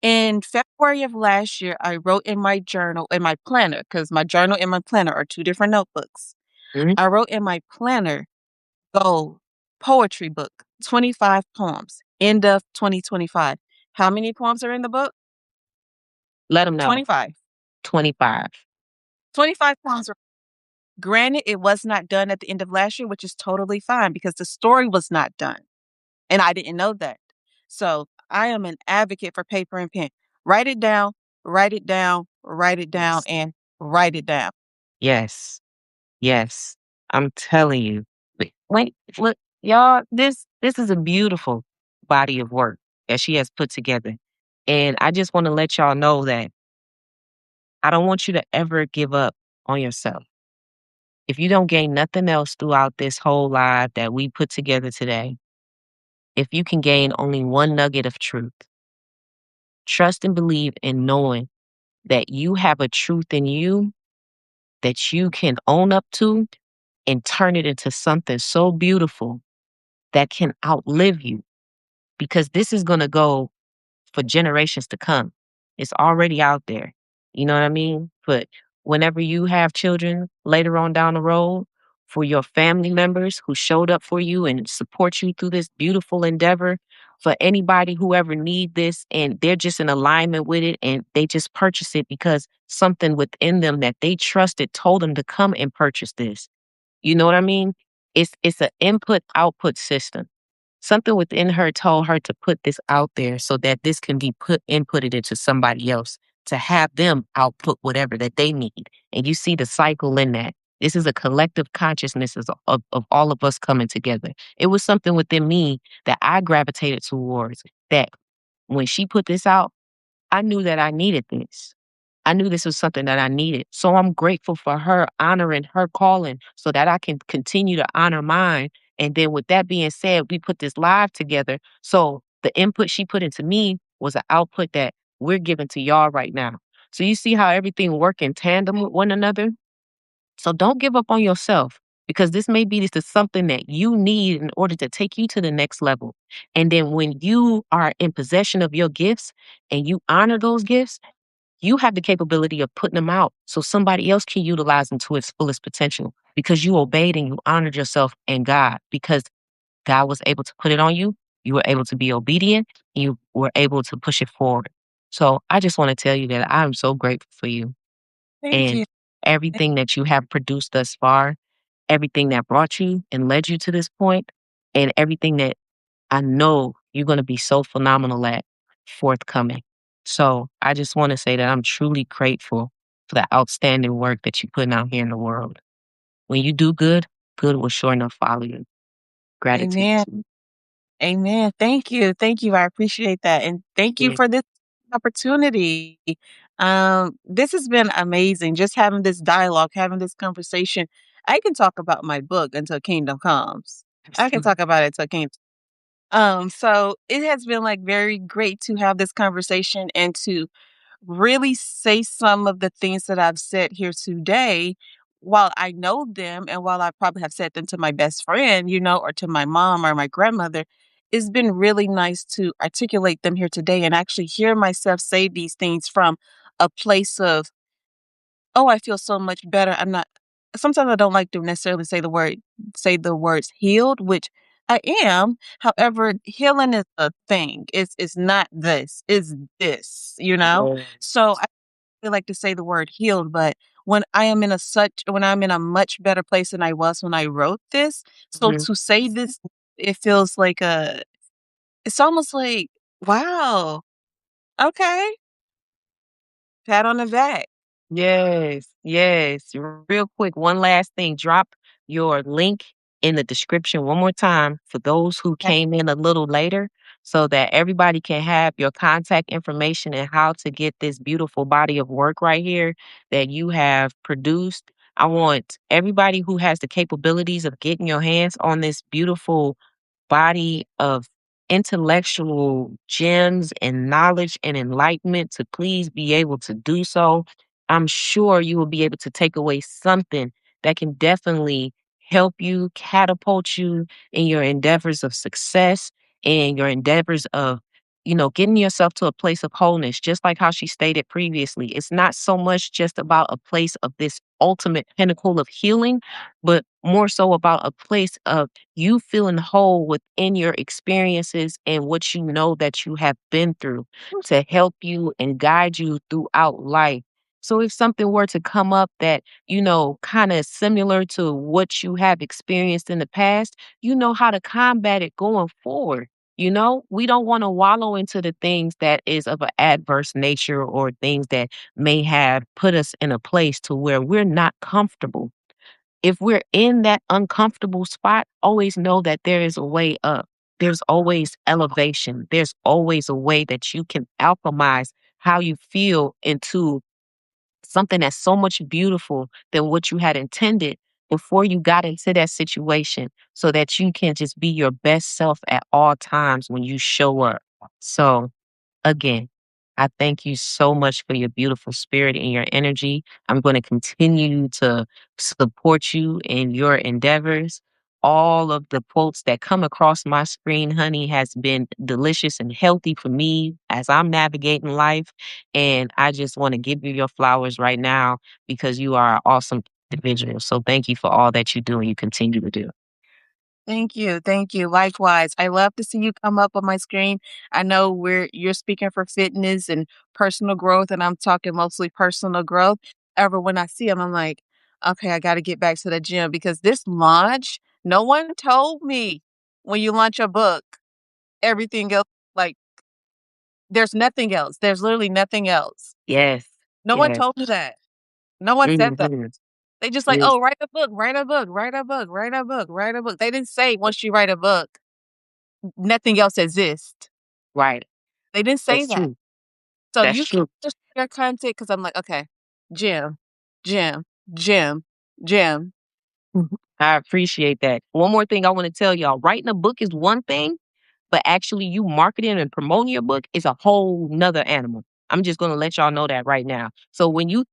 Speaker 2: In February of last year, I wrote in my journal, in my planner, because my journal and my planner are two different notebooks.
Speaker 1: Mhm.
Speaker 2: I wrote in my planner, goal, poetry book, 25 poems, end of 2025. How many poems are in the book?
Speaker 1: Let them know.
Speaker 2: 25.
Speaker 1: 25.
Speaker 2: 25 poems. Granted, it was not done at the end of last year, which is totally fine because the story was not done. And I didn't know that. So I am an advocate for paper and pen. Write it down, write it down, write it down,
Speaker 1: Yes.
Speaker 2: and write it down.
Speaker 1: Yes. Yes. I'm telling you. Wait, look, y'all, this is a beautiful body of work that she has put together. And I just want to let y'all know that I don't want you to ever give up on yourself. If you don't gain nothing else throughout this whole live that we put together today, if you can gain only one nugget of truth, trust and believe in knowing that you have a truth in you that you can own up to and turn it into something so beautiful that can outlive you because this is going to go for generations to come. It's already out there. You know what I mean? But whenever you have children later on down the road, for your family members who showed up for you and support you through this beautiful endeavor, for anybody who ever need this and they're just in alignment with it and they just purchase it because something within them that they trusted told them to come and purchase this. You know what I mean? It's an input output system. Something within her told her to put this out there so that this can be inputted into somebody else to have them output whatever that they need. And you see the cycle in that. This is a collective consciousness of all of us coming together. It was something within me that I gravitated towards that when she put this out, I knew that I needed this. I knew this was something that I needed. So I'm grateful for her honoring her calling so that I can continue to honor mine. And then with that being said, we put this live together. So the input she put into me was an output that we're giving to y'all right now. So you see how everything work in tandem with one another? So don't give up on yourself because this may be this is something that you need in order to take you to the next level. And then when you are in possession of your gifts and you honor those gifts, you have the capability of putting them out so somebody else can utilize them to its fullest potential because you obeyed and you honored yourself and God because God was able to put it on you. You were able to be obedient. You were able to push it forward. So I just want to tell you that I'm so grateful for you
Speaker 2: Thank
Speaker 1: and
Speaker 2: you.
Speaker 1: everything that you have produced thus far, everything that brought you and led you to this point, and everything that I know you're going to be so phenomenal at forthcoming. So I just want to say that I'm truly grateful for the outstanding work that you're putting out here in the world. When you do good, good will sure enough follow you. Gratitude
Speaker 2: Amen.
Speaker 1: to you.
Speaker 2: Amen. Thank you. Thank you. I appreciate that. And thank you
Speaker 1: Yeah.
Speaker 2: for this opportunity. This has been amazing. Just having this dialogue, having this conversation. I can talk about my book until kingdom comes. I can talk about it until kingdom. So it has been like very great to have this conversation and to really say some of the things that I've said here today while I know them and while I probably have said them to my best friend, or to my mom or my grandmother. It's been really nice to articulate them here today and actually hear myself say these things from a place of, oh, I feel so much better. I'm not sometimes I don't like to necessarily say the words healed, which I am. However, healing is a thing. It's not this. It's this, you know?
Speaker 1: Yeah.
Speaker 2: So I feel like to say the word healed, but when I'm in a much better place than I was when I wrote this, so
Speaker 1: Mhm.
Speaker 2: to say this, it feels like a it's almost like, wow, okay, pat on the back.
Speaker 1: Yes, yes. Real quick, one last thing. Drop your link in the description one more time for those who came in a little later so that everybody can have your contact information and how to get this beautiful body of work right here that you have produced. I want everybody who has the capabilities of getting your hands on this beautiful body of intellectual gems and knowledge and enlightenment to please be able to do so. I'm sure you will be able to take away something that can definitely help you, catapult you in your endeavors of success and your endeavors of, getting yourself to a place of wholeness, just like how she stated previously. It's not so much just about a place of this ultimate pinnacle of healing, but more so about a place of you feeling whole within your experiences and what you know that you have been through to help you and guide you throughout life. So if something were to come up that, kind of similar to what you have experienced in the past, you know how to combat it going forward. We don't want to wallow into the things that is of an adverse nature or things that may have put us in a place to where we're not comfortable. If we're in that uncomfortable spot, always know that there is a way up. There's always elevation. There's always a way that you can alchemize how you feel into something that's so much beautiful than what you had intended before you got into that situation so that you can just be your best self at all times when you show up. So, again, I thank you so much for your beautiful spirit and your energy. I'm going to continue to support you in your endeavors. All of the quotes that come across my screen, honey, has been delicious and healthy for me as I'm navigating life. And I just want to give you your flowers right now because you are an awesome individual. So thank you for all that you do and you continue to do.
Speaker 2: Thank you, thank you. Likewise, I love to see you come up on my screen. I know you're speaking for fitness and personal growth, and I'm talking mostly personal growth. Ever when I see them, I'm like, okay, I got to get back to the gym because this launch, no one told me when you launch a book, everything else, like, there's nothing else. There's literally nothing else.
Speaker 1: Yes.
Speaker 2: No one
Speaker 1: Yes.
Speaker 2: told me that. No one said that.
Speaker 1: Mhm.
Speaker 2: They just like,
Speaker 1: Yes.
Speaker 2: oh, write a book, write a book, write a book, write a book, write a book. They didn't say once you write a book, nothing else exists.
Speaker 1: Right.
Speaker 2: They didn't say
Speaker 1: That's
Speaker 2: that.
Speaker 1: true.
Speaker 2: So
Speaker 1: That's
Speaker 2: you can
Speaker 1: true.
Speaker 2: just share content because I'm like, okay, gym, gym, gym, gym.
Speaker 1: Mhm. I appreciate that. One more thing I want to tell y'all. Writing a book is one thing, but actually you marketing and promoting your book is a whole nother animal. I'm just gonna let y'all know that right now. So when you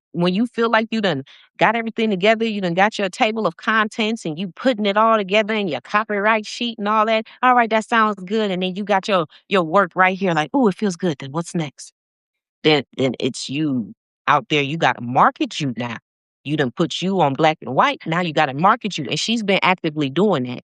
Speaker 1: feel like you done got everything together, you done got your table of contents and you putting it all together in your copyright sheet and all that. All right, that sounds good. And then you got your work right here, like, oh, it feels good. Then what's next? Then it's you out there. You gotta market you now. You done put you on black and white. Now you gotta market you. And she's been actively doing that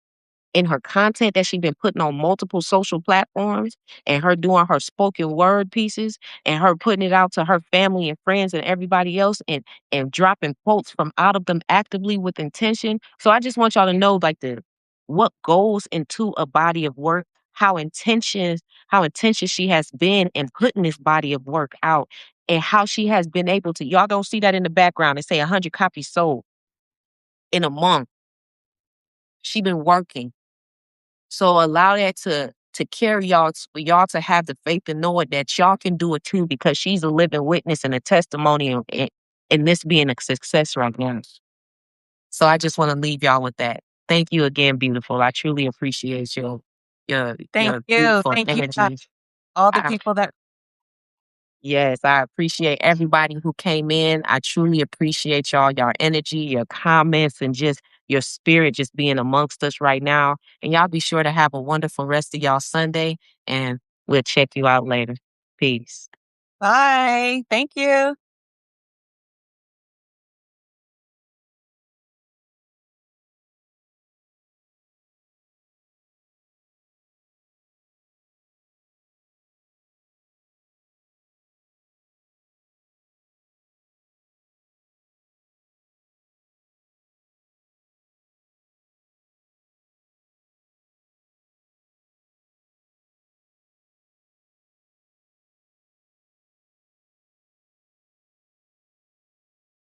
Speaker 1: in her content that she's been putting on multiple social platforms and her doing her spoken word pieces and her putting it out to her family and friends and everybody else and dropping quotes from out of them actively with intention. So I just want y'all to know like the what goes into a body of work, how intention she has been in putting this body of work out and how she has been able to y'all don't see that in the background and say 100 copies sold in a month. She been working. So allow that to carry y'all for y'all to have the faith and know it that y'all can do it too because she's a living witness and a testimony in this being a success right now. So I just want to leave y'all with that. Thank you again, beautiful. I truly appreciate your
Speaker 2: Thank
Speaker 1: your
Speaker 2: you.
Speaker 1: beautiful
Speaker 2: Thank you,
Speaker 1: energy.
Speaker 2: all the
Speaker 1: I
Speaker 2: people that
Speaker 1: Yes, I appreciate everybody who came in. I truly appreciate y'all energy, your comments, and just your spirit just being amongst us right now. And y'all be sure to have a wonderful rest of y'all Sunday, and we'll check you out later. Peace.
Speaker 2: bye. Thank you.